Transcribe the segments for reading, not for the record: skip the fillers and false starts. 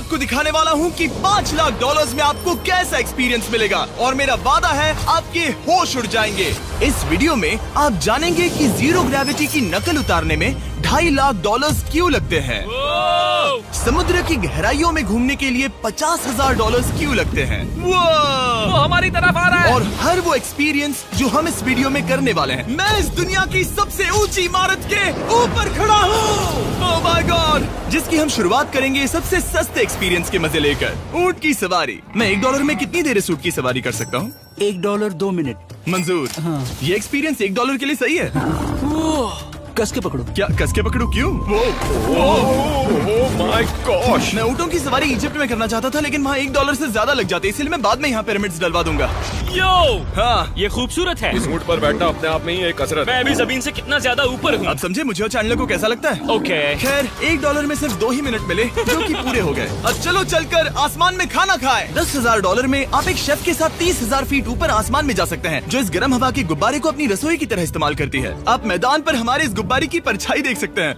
आपको दिखाने वाला हूँ कि $5 लाख में आपको कैसा एक्सपीरियंस मिलेगा और मेरा वादा है आपके होश उड़ जाएंगे। इस वीडियो में आप जानेंगे कि जीरो ग्रेविटी की नकल उतारने में $2.5 लाख क्यों लगते हैं, समुद्र की गहराइयों में घूमने के लिए $50,000 क्यों लगते हैं, वो हमारी तरफ आ रहा है। और हर वो एक्सपीरियंस जो हम इस वीडियो में करने वाले हैं। मैं इस दुनिया की सबसे ऊंची इमारत के ऊपर खड़ा हूँ, ओह माय गॉड, जिसकी हम शुरुआत करेंगे सबसे सस्ते एक्सपीरियंस के मजे लेकर, ऊंट की सवारी। मैं $1 में कितनी देर इस ऊंट की सवारी कर सकता हूँ? $1 2 मिनट। मंजूर। हाँ। ये एक्सपीरियंस $1 के लिए सही है। कस के पकड़ो। क्या कस के पकड़ू? क्यों? माय गॉश, मैं ऊँटों की सवारी इजिप्ट में करना चाहता था, लेकिन वहाँ $1 से ज्यादा लग जाते, इसलिए मैं बाद में यहाँ पिरामिड्स डलवा दूंगा। यो, हाँ, ये खूबसूरत है। इस ऊंट पर बैठना अपने आप में ही एक कसरत। मैं अभी जमीन से कितना ज्यादा ऊपर हूँ। अब समझे मुझे और चैनल को कैसा लगता है? ओके। खैर, $1 में सिर्फ 2 ही मिनट मिले, जो कि पूरे हो गए। अब चलो चलकर आसमान में खाना खाएं। $10,000 में आप एक शेफ के साथ 30,000 फीट ऊपर आसमान में जा सकते हैं, जो इस गर्म हवा के गुब्बारे को अपनी रसोई की तरह इस्तेमाल करती है। आप मैदान पर हमारे इस गुब्बारे की परछाई देख सकते हैं।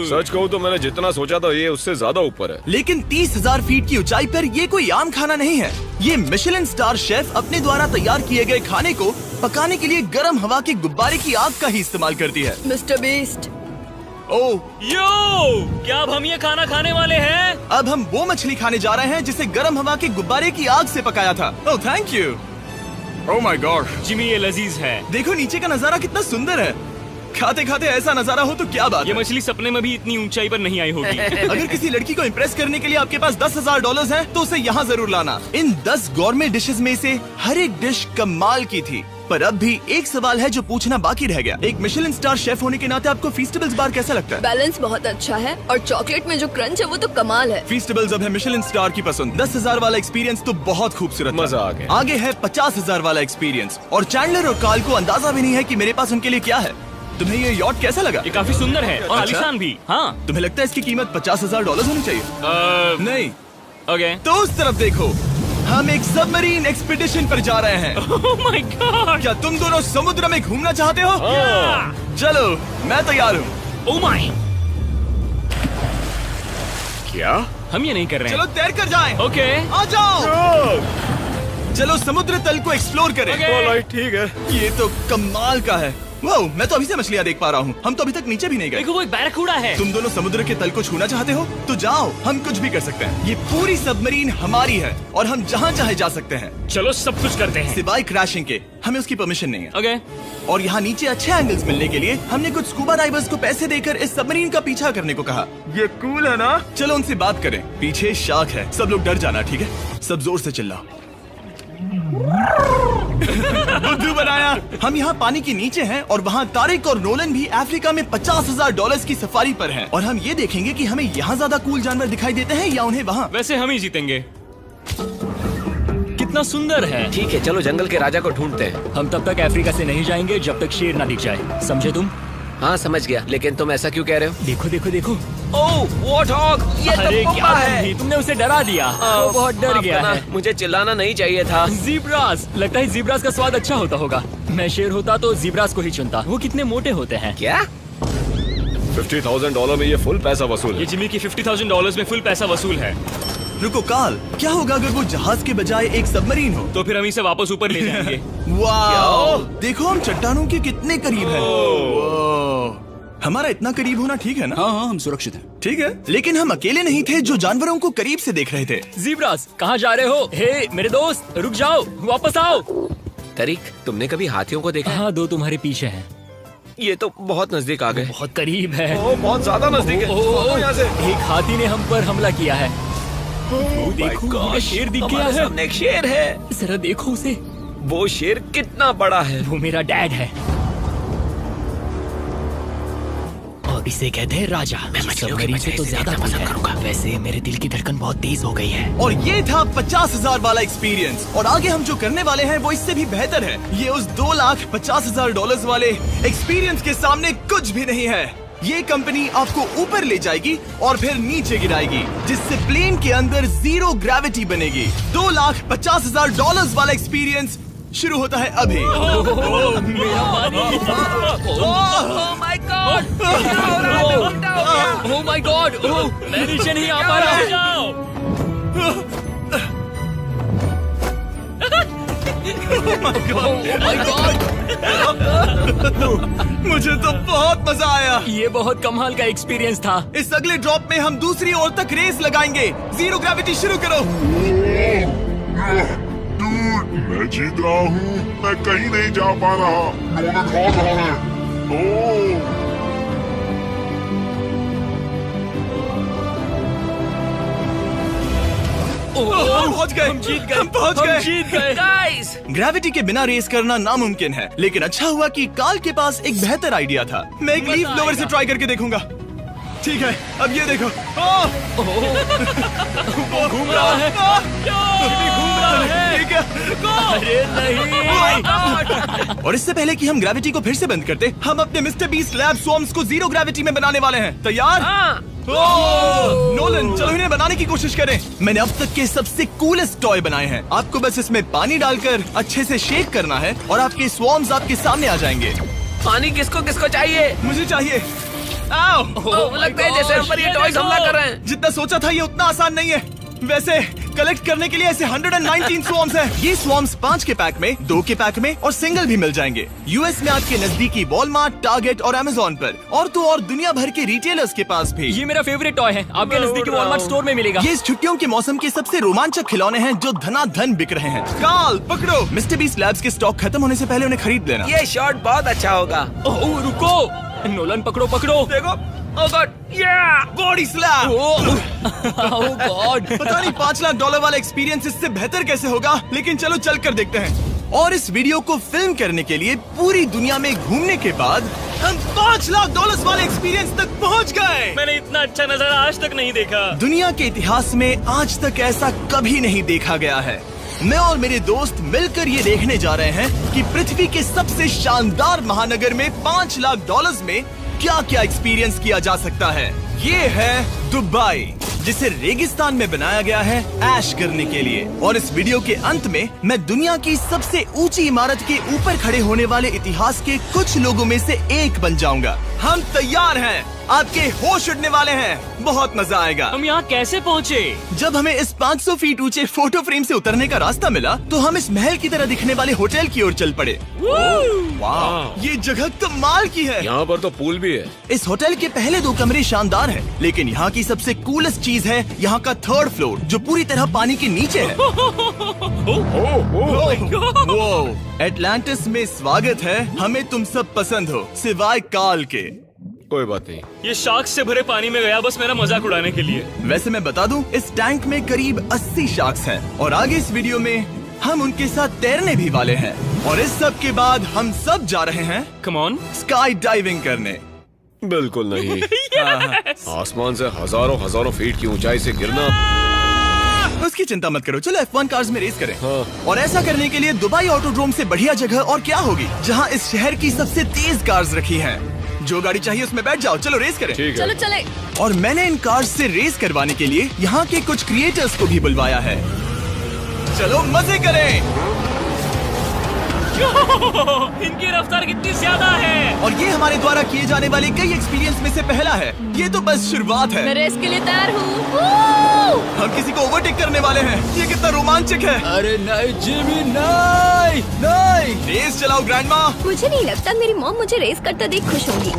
सच कहूँ तो मैंने जितना सोचा था ये उससे ज्यादा ऊपर है। लेकिन 30,000 फीट की ऊंचाई पर ये कोई आम खाना नहीं है। ये मिशेलिन स्टार शेफ अपने द्वारा तैयार किए गए खाने को पकाने के लिए गर्म हवा के गुब्बारे की आग का ही इस्तेमाल करती है। मिस्टर बीस्ट, ओह, यो, क्या अब हम ये खाना खाने वाले हैं? अब हम वो मछली खाने जा रहे हैं जिसे गर्म हवा के गुब्बारे की आग से पकाया था। Oh thank you. Oh my God Jimmy, ये लजीज है। देखो नीचे का नजारा कितना सुंदर है। खाते खाते ऐसा नजारा हो तो क्या बात ये है। मछली सपने में भी इतनी ऊंचाई पर नहीं आई होगी। अगर किसी लड़की को इम्प्रेस करने के लिए आपके पास $10,000 है तो उसे यहाँ जरूर लाना। इन 10 गौरमेट डिशेस में से हर एक डिश कमाल की थी, पर अब भी एक सवाल है जो पूछना बाकी रह गया। एक मिशेलिन स्टार शेफ होने के नाते आपको फीस्टेबल्स बार कैसा लगता है? बैलेंस बहुत अच्छा है और चॉकलेट में जो क्रंच है वो तो कमाल है। फीस्टेबल्स अब है मिशेलिन स्टार की पसंद। 10,000 वाला एक्सपीरियंस तो बहुत खूबसूरत था। मजा आ गया। आगे है 50,000 वाला एक्सपीरियंस, और चैंडलर और कार्ल को अंदाजा भी नहीं है कि मेरे पास उनके लिए क्या है। तुम्हें ये यॉट कैसा लगा? ये काफी सुंदर है और अच्छा? आलीशान भी। हाँ। तुम्हें लगता है इसकी कीमत $50,000 होनी चाहिए? नहीं। ओके। तो उस तरफ देखो, हम एक सबमरीन एक्सपीडिशन पर जा रहे हैं। Oh my God. क्या तुम दोनों समुद्र में घूमना चाहते हो? चलो, मैं तैयार हूँ। Oh my. क्या? हम ये नहीं कर रहे चलो हैं। तैर कर जाएं। ओके। आ जाओ। चलो समुद्र तल को एक्सप्लोर करें। Okay. ऑलराइट, ठीक है। ये तो कमाल का है। वाह, मैं तो अभी से मछलियाँ देख पा रहा हूँ। हम तो अभी तक नीचे भी नहीं गए। देखो, वो एक बैरकूडा है। तुम दोनों समुद्र के तल को छूना चाहते हो तो जाओ, हम कुछ भी कर सकते हैं। ये पूरी सबमरीन हमारी है और हम जहाँ चाहे जा सकते हैं, चलो सब कुछ करते हैं। सिवाय क्रैशिंग के। हमें उसकी परमिशन नहीं है। ओके। और यहाँ नीचे अच्छे एंगल्स मिलने के लिए हमने कुछ स्कूबा डाइवर्स को पैसे देकर इस सबमरीन का पीछा करने को कहा। ये कूल है ना? चलो उनसे बात करें। पीछे शार्क है, सब लोग डर जाना, ठीक है? सब जोर से चिल्लाओ। बुद्धू बनाया। हम यहाँ पानी के नीचे हैं और वहाँ तारिक और नोलन भी अफ्रीका में $50,000 की सफारी पर हैं, और हम ये देखेंगे कि हमें यहाँ ज्यादा कूल जानवर दिखाई देते हैं या उन्हें वहाँ। वैसे हम ही जीतेंगे। कितना सुंदर है। ठीक है, चलो जंगल के राजा को ढूंढते हैं। हम तब तक अफ्रीका से नहीं जाएंगे जब तक शेर ना दिख जाए, समझे तुम? हाँ समझ गया, लेकिन तुम ऐसा क्यों कह रहे हो? देखो देखो देखो। ओह वॉर्थॉग, ये अरे तो क्या तुम तुमने उसे डरा दिया। वो बहुत डर माफ गया करना, है। मुझे चिल्लाना नहीं चाहिए था। ज़ीब्रास, लगता है ज़ीब्रास का स्वाद अच्छा होता होगा। मैं शेर होता तो ज़ीब्रास को ही चुनता। वो कितने मोटे होते हैं। क्या? $50,000 में ये फुल पैसा वसूल ये है। जिमी की $50,000 में फुल पैसा वसूल है। रुको कार्ल, क्या होगा अगर वो जहाज के बजाय एक सबमरीन हो? तो फिर हम इसे वापस ऊपर ले जाएंगे। वाह, देखो हम चट्टानों के कितने करीब हैं। वाह, हमारा इतना करीब होना ठीक है ना? हाँ हाँ, हम सुरक्षित हैं। ठीक है, लेकिन हम अकेले नहीं थे जो जानवरों को करीब से देख रहे थे। ज़ीब्रास, कहाँ जा रहे हो? हे मेरे दोस्त, रुक जाओ, वापस आओ। तरीक, तुमने कभी हाथियों को देखा है? हाँ, 2 तुम्हारे पीछे हैं। ये तो बहुत नजदीक आ गए। बहुत करीब है। ओह, बहुत ज्यादा नजदीक है। ओह, यहाँ से। एक हाथी ने हम पर हमला किया है। वो देखो, हमें शेर दिख गया हमारे है। सामने एक शेर है। जरा देखो उसे। वो शेर कितना बड़ा है। वो मेरा डैड है और इसे कहते हैं राजा। मैं मछलियों के सबमरीन मजे से तो से ज्यादा देखना पसंद है। करूंगा। वैसे मेरे दिल की धड़कन बहुत तेज हो गई है। और ये था 50,000 वाला एक्सपीरियंस, और आगे हम जो करने वाले हैं वो इससे भी बेहतर है। ये उस $2,50,000 वाले एक्सपीरियंस के सामने कुछ भी नहीं है। ये कंपनी आपको ऊपर ले जाएगी और फिर नीचे गिराएगी, जिससे प्लेन के अंदर जीरो ग्रेविटी बनेगी। $2,50,000 वाला एक्सपीरियंस शुरू होता है अभी। मेरा पानी। Oh my God, oh my God, मैं नीचे नहीं आ पा रहा हूँ। मुझे तो बहुत मजा आया। ये बहुत कमाल का एक्सपीरियंस था। इस अगले ड्रॉप में हम दूसरी ओर तक रेस लगाएंगे। जीरो ग्रेविटी शुरू करो। मैं जीत रहा हूँ। मैं कहीं नहीं जा पा रहा। नोलन भाग रहा है। ओह हम पहुंच गए। हम जीत गए। हम पहुंच गए। जीत गए। गाइस, ग्रेविटी के बिना रेस करना नामुमकिन है, लेकिन अच्छा हुआ कि कार्ल के पास एक बेहतर आइडिया था। मैं एक लीफ ब्लोअर से ट्राई करके देखूंगा। ठीक है, अब ये देखो। घूम रहा है। घूम रहा है। ठीक है। अरे नहीं। और इससे पहले कि हम ग्रेविटी को फिर से बंद करते, हम अपने मिस्टर बीस्ट लैब स्वॉर्म्स को जीरो ग्रेविटी में बनाने वाले हैं। तैयार? नोलन, चलो इन्हें बनाने की कोशिश करें। मैंने अब तक के सबसे कूलेस्ट टॉय बनाए हैं। आपको बस इसमें पानी डालकर अच्छे से शेक करना है और आपके स्वॉर्म्स आपके सामने आ जाएंगे। पानी किसको किसको चाहिए? मुझे चाहिए। आओ। लगता है जैसे हम पर ये टॉयज हमला कर रहे हैं। जितना सोचा था ये उतना आसान नहीं है। वैसे कलेक्ट करने के लिए ऐसे 119 स्वॉर्म्स हैं। ये स्वॉर्म्स 5 के पैक में, 2 के पैक में और सिंगल भी मिल जाएंगे। यूएस में आपके नजदीकी वॉलमार्ट, टारगेट और अमेज़न पर, और तो और दुनिया भर के रिटेलर्स के पास भी। ये मेरा फेवरेट टॉय है। आपके नजदीकी वॉलमार्ट स्टोर में मिलेगा। ये इस छुट्टियों के मौसम के सबसे रोमांचक खिलौने हैं जो धनाधन बिक रहे हैं। कार्ल, पकड़ो। मिस्टर बीस्ट लैब्स के स्टॉक खत्म होने से पहले उन्हें खरीद लेना। ये शॉट बहुत अच्छा होगा। ओह रुको, नोलन पकड़ो पकड़ो। देखो, ओह गॉड, या बॉडी स्लैम। ओह गॉड। पता नहीं $5 लाख वाला एक्सपीरियंस इससे बेहतर कैसे होगा, लेकिन चलो चल कर देखते हैं। और इस वीडियो को फिल्म करने के लिए पूरी दुनिया में घूमने के बाद हम $5 लाख वाले एक्सपीरियंस तक पहुंच गए। मैंने इतना अच्छा नजारा आज तक नहीं देखा। दुनिया के इतिहास में आज तक ऐसा कभी नहीं देखा गया है। मैं और मेरे दोस्त मिलकर ये देखने जा रहे हैं कि पृथ्वी के सबसे शानदार महानगर में $5 लाख में क्या क्या एक्सपीरियंस किया जा सकता है। ये है दुबई, जिसे रेगिस्तान में बनाया गया है ऐश करने के लिए। और इस वीडियो के अंत में मैं दुनिया की सबसे ऊंची इमारत के ऊपर खड़े होने वाले इतिहास के कुछ लोगों में से एक बन जाऊंगा। हम तैयार हैं, आपके होश उड़ने वाले हैं, बहुत मजा आएगा। हम यहाँ कैसे पहुँचे? जब हमें इस 500 फीट ऊंचे फोटो फ्रेम से उतरने का रास्ता मिला तो हम इस महल की तरह दिखने वाले होटल की ओर चल पड़े। वाह, ये जगह कमाल की है। यहाँ पर तो पूल भी है। इस होटल के पहले 2 कमरे शानदार हैं, लेकिन यहाँ की सबसे कूलेस्ट चीज है यहाँ का 3rd फ्लोर, जो पूरी तरह पानी के नीचे है। एटलांटिस में स्वागत है। हमें तुम सब पसंद हो, सिवाय कार्ल के। कोई बात नहीं। ये शार्क्स से भरे पानी में गया बस मेरा मजाक उड़ाने के लिए। वैसे मैं बता दूं, इस टैंक में करीब 80 शार्क्स हैं और आगे इस वीडियो में हम उनके साथ तैरने भी वाले हैं। और इस सब के बाद हम सब जा रहे हैं कम ऑन, स्काई डाइविंग करने। बिल्कुल नहीं। आसमान से हजारों फीट की ऊंचाई से गिरना। उसकी चिंता मत करो, चलो F1 कार्स में रेस करें। हाँ। और ऐसा करने के लिए दुबई ऑटोड्रोम से बढ़िया जगह और क्या होगी, जहां इस शहर की सबसे तेज कार्स रखी हैं। जो गाड़ी चाहिए उसमें बैठ जाओ, चलो रेस करें। ठीक है। चलो चले। और मैंने इन कार्स से रेस करवाने के लिए यहाँ के कुछ क्रिएटर्स को भी बुलवाया है। चलो मजे करें। इनकी रफ्तार कितनी ज्यादा है। और ये हमारे द्वारा किए जाने वाले कई एक्सपीरियंस में से पहला है। ये तो बस शुरुआत है। मैं रेस के लिए तैयार हूँ। हम किसी को ओवरटेक करने वाले हैं। ये कितना रोमांचक है। अरे नहीं जिमी, नहीं नहीं। रेस चलाओ ग्रैंडमा। मुझे नहीं लगता मेरी मॉम मुझे रेस करता देख खुश होंगी।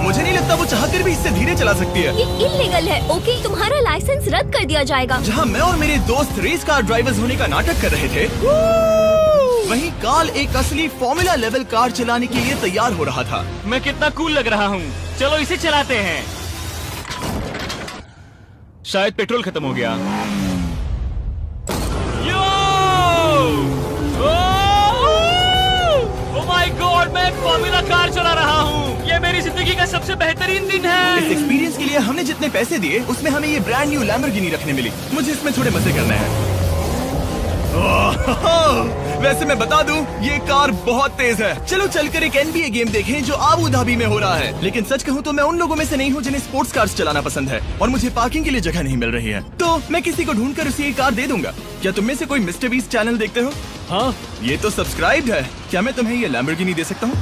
मुझे नहीं लगता वो चाहकर भी इससे धीरे चला सकती है। ये इल्लीगल है। ओके, तुम्हारा लाइसेंस रद्द कर दिया जाएगा। जहाँ मैं और मेरे दोस्त रेस कार ड्राइवर्स होने का नाटक कर रहे थे, वहीं कार्ल एक असली फॉर्मूला लेवल कार चलाने के लिए तैयार हो रहा था। मैं कितना कूल लग रहा हूँ। चलो इसे चलाते हैं। शायद पेट्रोल खत्म हो गया। ओह माय गॉड, मैं फॉर्मूला कार चला रहा हूँ। ये मेरी जिंदगी का सबसे बेहतरीन दिन है। इस एक्सपीरियंस के लिए हमने जितने पैसे दिए उसमें हमें ये ब्रांड न्यू लैम्बोर्गिनी रखने मिली। मुझे इसमें थोड़े मजे करने हैं। वैसे मैं बता दूं, ये कार बहुत तेज है। चलो चलकर एक NBA गेम देखें जो आबू धाबी में हो रहा है। लेकिन सच कहूं तो मैं उन लोगों में से नहीं हूं जिन्हें स्पोर्ट्स कार्स चलाना पसंद है और मुझे पार्किंग के लिए जगह नहीं मिल रही है, तो मैं किसी को ढूंढकर उसे ये कार दे दूंगा। क्या तुम में से कोई मिस्टर बीस्ट चैनल देखते हो? हाँ। ये तो सब्सक्राइब्ड है। क्या मैं तुम्हें ये लैम्बोर्गिनी दे सकता हूँ?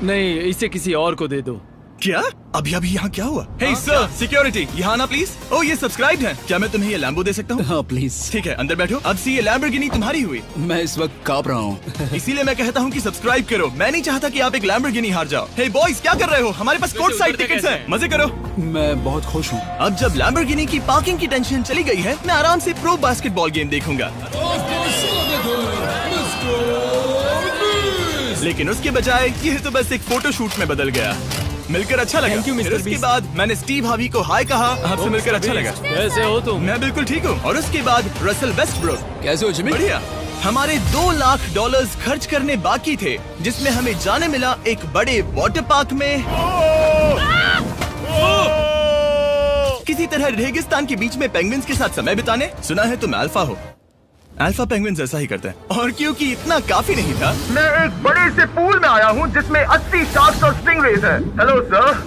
नहीं, इसे किसी और को दे दो। क्या? अभी अभी यहाँ क्या हुआ? हे सर, सिक्योरिटी, यहाँ आना प्लीज। ओ ये सब्सक्राइब है, क्या मैं तुम्हें ये लैम्बो दे सकता हूँ? हाँ प्लीज। ठीक है, अंदर बैठो। अब से ये लैम्बोर्गिनी तुम्हारी हुई। मैं इस वक्त कांप रहा हूँ। इसीलिए मैं कहता हूँ कि सब्सक्राइब करो। मैं नहीं चाहता कि आप एक लैम्बोर्गिनी हार जाओ। हे बॉयज, क्या कर रहे हो? हमारे पास कोर्ट साइड टिकट्स हैं, मजे करो। मैं बहुत खुश हूँ। अब जब लैम्बोर्गिनी की पार्किंग की टेंशन चली गई है, मैं आराम से प्रो बास्केटबॉल गेम देखूंगा। लेकिन उसके बजाय ये तो बस एक फोटो शूट में बदल गया। मिलकर अच्छा लगा। Thank you, Mr. फिर उसके Beast। बाद मैंने स्टीव हावी को हाय कहा। आपसे मिलकर अच्छा लगा। कैसे हो तुम? मैं बिल्कुल ठीक हूँ। और उसके बाद रसल वेस्टब्रुक। कैसे हो जिमी? बढ़िया। हमारे $2 लाख खर्च करने बाकी थे, जिसमें हमें जाने मिला एक बड़े वाटर पार्क में किसी तरह रेगिस्तान के बीच में पेंगुइन्स के साथ समय बिताने। सुना है तुम अल्फा हो। अल्फा पेंगुइन्स ऐसा ही करते हैं। और क्योंकि इतना काफी नहीं था, मैं एक बड़े से पूल में आया हूँ जिसमें 80 शार्क्स और स्टिंगरेज हैं। हेलो सर,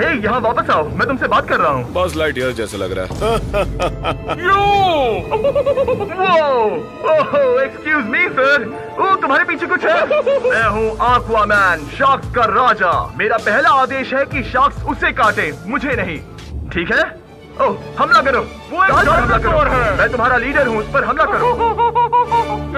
हे यहाँ वापस आओ, मैं तुमसे बात कर रहा हूँ। बस लाइट ईयर जैसे लग रहा है। एक्सक्यूज मी सर, ओ तुम्हारे पीछे कुछ है? मैं हूँ आक्वामैन, शार्क्स का राजा। मेरा पहला आदेश है कि शार्क्स उसे काटे, मुझे नहीं। ठीक है? ओह, हमला करो। वो एक जानवर है। मैं तुम्हारा लीडर हूँ, उस पर हमला करो।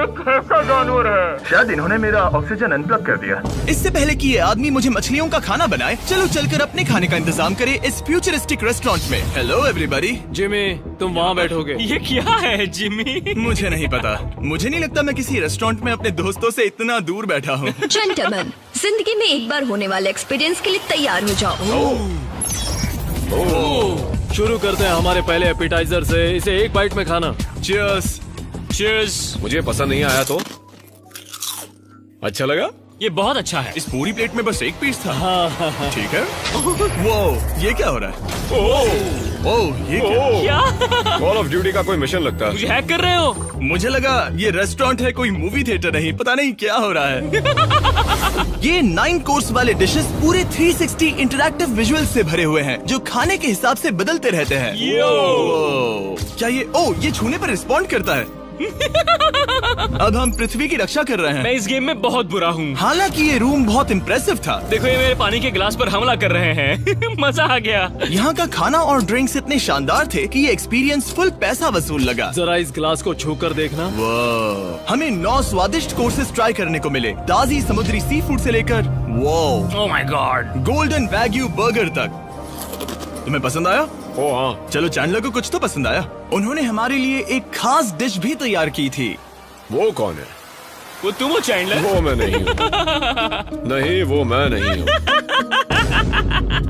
एक कैसा जानवर है? शायद इन्होंने मेरा ऑक्सीजन अनप्लग कर दिया। इससे पहले कि ये आदमी मुझे मछलियों का खाना बनाए, चलो चलकर अपने खाने का इंतजाम करें इस फ्यूचरिस्टिक रेस्टोरेंट में। Hello everybody. जिमी, तुम वहाँ बैठोगे? ये क्या है जिमी? मुझे नहीं पता। मुझे नहीं लगता मैं किसी रेस्टोरेंट में अपने दोस्तों से इतना दूर बैठा हूँ। जेंटलमैन, जिंदगी में एक बार होने वाले एक्सपीरियंस के लिए तैयार हो जाओ। शुरू करते हैं हमारे पहले एपिटाइजर से। इसे एक बाइट में खाना। चीयर्स। चीयर्स। मुझे पसंद नहीं आया तो अच्छा लगा? ये बहुत अच्छा है। इस पूरी प्लेट में बस एक पीस था। ठीक है। वो ये क्या हो रहा है? ओह ये क्या? कॉल ऑफ ड्यूटी का कोई मिशन लगता है। मुझे हैक कर रहे हो? मुझे लगा ये रेस्टोरेंट है, कोई मूवी थिएटर नहीं। पता नहीं क्या हो रहा है। ये 9 कोर्स वाले डिशेस पूरे 360 इंटरैक्टिव विजुअल से भरे हुए हैं, जो खाने के हिसाब से बदलते रहते हैं। क्या ये छूने पर रिस्पॉन्ड करता है? अब हम पृथ्वी की रक्षा कर रहे हैं। मैं इस गेम में बहुत बुरा हूँ। हालांकि ये रूम बहुत इम्प्रेसिव था। देखो, ये मेरे पानी के गिलास पर हमला कर रहे हैं। मजा आ गया। यहाँ का खाना और ड्रिंक्स इतने शानदार थे कि ये एक्सपीरियंस फुल पैसा वसूल लगा। जरा इस गिलास को छू कर देखना। हमें 9 स्वादिष्ट कोर्सेस ट्राई करने को मिले, ताजी समुद्री सी फूड से लेकर oh my God, golden wagyu burger तक। तुम्हें पसंद आया? ओ हाँ। चलो चैंडलर को कुछ तो पसंद आया। उन्होंने हमारे लिए एक खास डिश भी तैयार की थी। वो कौन है? वो तुम हो चैंडलर? वो मैं नहीं हूँ। नहीं, वो मैं नहीं हूँ।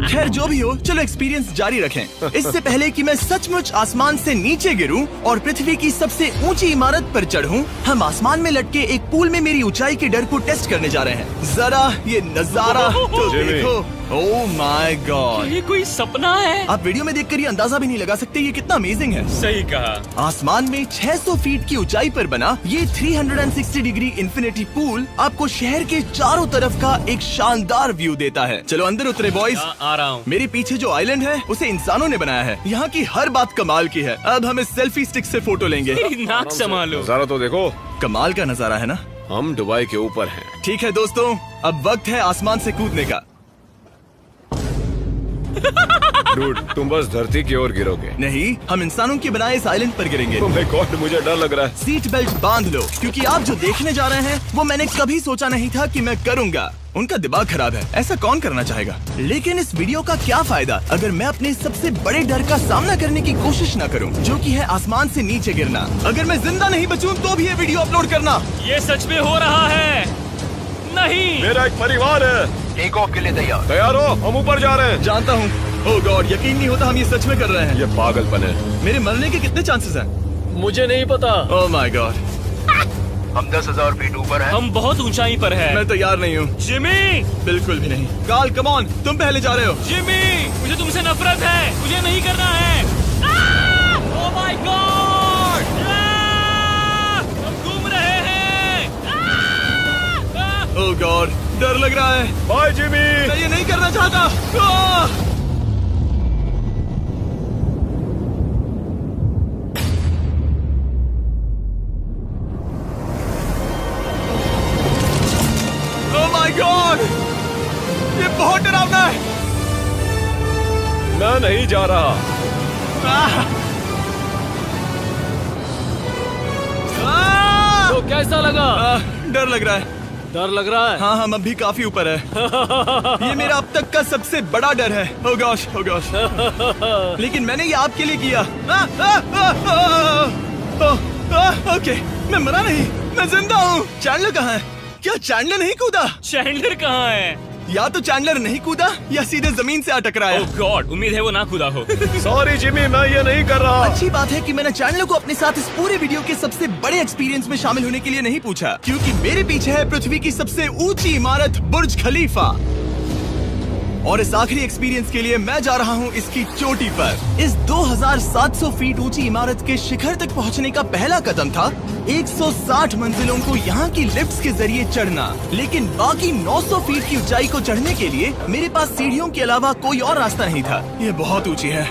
खैर जो भी हो, चलो एक्सपीरियंस जारी रखें। इससे पहले कि मैं सचमुच आसमान से नीचे गिरूं और पृथ्वी की सबसे ऊंची इमारत पर चढ़ूं, हम आसमान में लटके एक पूल में मेरी ऊंचाई के डर को टेस्ट करने जा रहे हैं। जरा ये नजारा तो देखो। ओह माय गॉड, ये कोई सपना है? आप वीडियो में देखकर ये अंदाजा भी नहीं लगा सकते ये कितना अमेजिंग है। सही कहा। आसमान में 600 फीट की ऊंचाई पर बना ये 360 डिग्री इंफिनिटी पूल आपको शहर के चारों तरफ का एक शानदार व्यू देता है। चलो अंदर उतरे बॉयज। आ रहा हूँ। मेरे पीछे जो आइलैंड है उसे इंसानों ने बनाया है। यहाँ की हर बात कमाल की है। अब हम इस सेल्फी स्टिक से फोटो लेंगे। नाक संभालो। नजारा तो देखो। कमाल का नजारा है ना? हम दुबई के ऊपर हैं। ठीक है दोस्तों, अब वक्त है आसमान से कूदने का। डूड, तुम बस धरती की ओर गिरोगे। नहीं, हम इंसानों के बनाए इस आइलैंड पर गिरेंगे। Oh my God, मुझे डर लग रहा है। सीट बेल्ट बांध लो, क्योंकि आप जो देखने जा रहे हैं वो मैंने कभी सोचा नहीं था कि मैं करूंगा। उनका दिमाग खराब है, ऐसा कौन करना चाहेगा? लेकिन इस वीडियो का क्या फायदा अगर मैं अपने सबसे बड़े डर का सामना करने की कोशिश न करूं, जो कि है आसमान से नीचे गिरना। अगर मैं जिंदा नहीं बचूं तो भी ये वीडियो अपलोड करना। ये सच में हो रहा है? नहीं। मेरा एक परिवार है। टेक ऑफ के लिए तैयार। तैयार हो? हम ऊपर जा रहे हैं। जानता हूँ। ओह गॉड, यकीन नहीं होता हम ये सच में कर रहे हैं। ये पागलपन है। मेरे मरने के कितने चांसेस हैं? मुझे नहीं पता। Oh my God. हम 10,000 फीट ऊपर हैं। हम बहुत ऊंचाई पर हैं। मैं तैयार नहीं हूँ। जिमी, बिल्कुल भी नहीं। काल कम ऑन, तुम पहले जा रहे हो। जिमी, मुझे तुमसे नफरत है। मुझे नहीं करना है। ओह माय गॉड, हम घूम रहे हैं। ओह गॉड, डर लग रहा है। Bye Jimmy. मैं ये नहीं करना चाहता। ओह माय गॉड, ये बहुत डरावना है। डर लग रहा है। डर लग रहा है? हाँ, हम अब भी काफी ऊपर है। ये मेरा अब तक का सबसे बड़ा डर है। Oh gosh, oh gosh। लेकिन मैंने ये आपके लिए किया। ओके, मैं मरा नहीं, मैं जिंदा हूँ। चैंडलर कहाँ है? क्या चैंडलर नहीं कूदा? चैंडलर कहाँ है? या तो चैंडलर नहीं कूदा या सीधे जमीन से आ टकराया। ओह गॉड, उम्मीद है वो ना कूदा हो। सॉरी जिमी, मैं ये नहीं कर रहा। अच्छी बात है कि मैंने चैंडलर को अपने साथ इस पूरे वीडियो के सबसे बड़े एक्सपीरियंस में शामिल होने के लिए नहीं पूछा, क्योंकि मेरे पीछे है पृथ्वी की सबसे ऊंची इमारत बुर्ज खलीफा। और इस आखिरी एक्सपीरियंस के लिए मैं जा रहा हूँ इसकी चोटी पर। इस 2700 फीट ऊंची इमारत के शिखर तक पहुँचने का पहला कदम था 160 मंजिलों को यहाँ की लिफ्ट्स के जरिए चढ़ना, लेकिन बाकी 900 फीट की ऊंचाई को चढ़ने के लिए मेरे पास सीढ़ियों के अलावा कोई और रास्ता नहीं था। ये बहुत ऊंची है,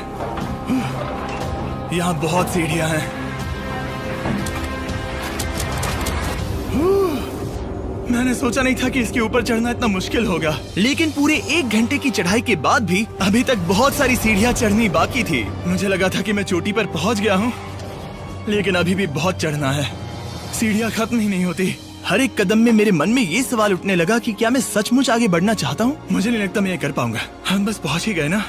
यहाँ बहुत सीढ़ियाँ हैं। मैंने सोचा नहीं था कि इसके ऊपर चढ़ना इतना मुश्किल होगा, लेकिन पूरे 1 घंटे की चढ़ाई के बाद भी अभी तक बहुत सारी सीढ़ियाँ चढ़नी बाकी थी। मुझे लगा था कि मैं चोटी पर पहुँच गया हूँ, लेकिन अभी भी बहुत चढ़ना है। सीढ़ियाँ खत्म ही नहीं होती। हर एक कदम में मेरे मन में ये सवाल उठने लगा कि क्या मैं सचमुच आगे बढ़ना चाहता हूँ? मुझे नहीं लगता मैं ये कर पाऊंगा। हम बस पहुँच ही गए ना।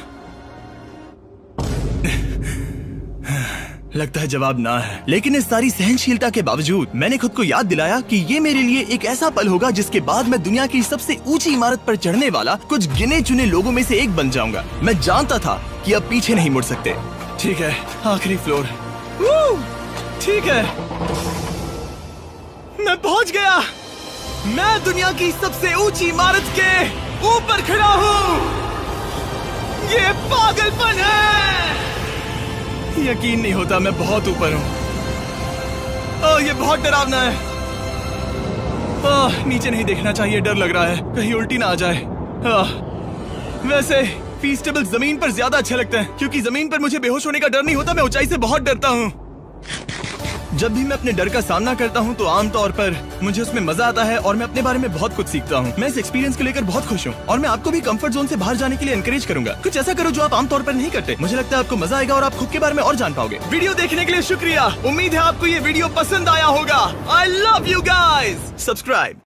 लगता है जवाब ना है, लेकिन इस सारी सहनशीलता के बावजूद मैंने खुद को याद दिलाया कि ये मेरे लिए एक ऐसा पल होगा जिसके बाद मैं दुनिया की सबसे ऊंची इमारत पर चढ़ने वाला कुछ गिने चुने लोगों में से एक बन जाऊंगा। मैं जानता था कि अब पीछे नहीं मुड़ सकते। ठीक है, आखिरी फ्लोर। ठीक है, मैं पहुंच गया। मैं दुनिया की सबसे ऊंची इमारत के ऊपर खड़ा हूँ। ये पागलपन है। यकीन नहीं होता, मैं बहुत ऊपर हूँ। ओह, ये बहुत डरावना है। ओह, नीचे नहीं देखना चाहिए, डर लग रहा है कहीं उल्टी ना आ जाए। वैसे फीस्टेबल जमीन पर ज्यादा अच्छा लगता है, क्योंकि जमीन पर मुझे बेहोश होने का डर नहीं होता। मैं ऊंचाई से बहुत डरता हूँ। जब भी मैं अपने डर का सामना करता हूँ तो आमतौर पर मुझे उसमें मजा आता है और मैं अपने बारे में बहुत कुछ सीखता हूँ। मैं इस एक्सपीरियंस को लेकर बहुत खुश हूँ और मैं आपको भी कंफर्ट जोन से बाहर जाने के लिए एनकरेज करूंगा। कुछ ऐसा करो जो आप आमतौर पर नहीं करते। मुझे लगता है आपको मजा आएगा और आप खुद के बारे में और जान पाओगे। वीडियो देखने के लिए शुक्रिया। उम्मीद है आपको ये वीडियो पसंद आया होगा। I love you guys. Subscribe.